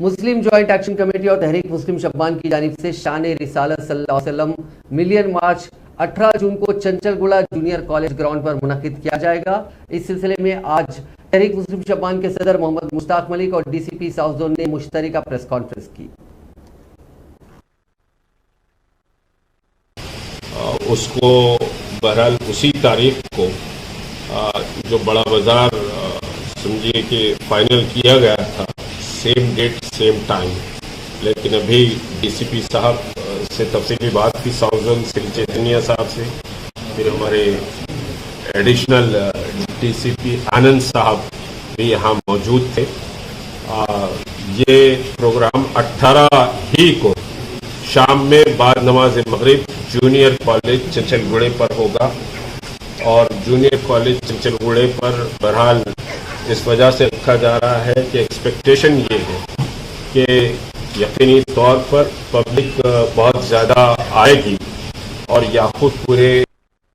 मुस्लिम joint action committee और तहरीक मुस्लिम शब्बान की जानिब से शान रिसालत सल्लल्लाहु अलैहि वसल्लम मिलियन मार्च 18 जून को चंचलगुड़ा जूनियर कॉलेज ग्राउंड पर मुनक्किद किया जाएगा। इस सिलसिले में आज तहरीक मुस्लिम शब्बान के सदर मोहम्मद मुश्ताक मलिक और डीसीपी साउथ जोन ने मुश्तरका प्रेस कॉन्फ्रेंस की। उसको बहरहाल उसी तारीख को जो बड़ा बाजार समझिए कि फाइनल किया गया था, सेम डेट सेम टाइम, लेकिन अभी डीसीपी साहब से तफसीली बात की साउथ जोन श्री चैतन्य साहब से, फिर हमारे एडिशनल डीसीपी आनंद साहब भी यहाँ मौजूद थे। ये प्रोग्राम 18 ही को शाम में बाद नमाज मगरिब जूनियर कॉलेज चंचलगुड़े पर होगा। और जूनियर कॉलेज चंचलगुड़े पर बहरहाल इस वजह से रखा जा रहा है कि एक्सपेक्टेशन ये है कि यकीनी तौर पर पब्लिक बहुत ज़्यादा आएगी और याकूत पूरे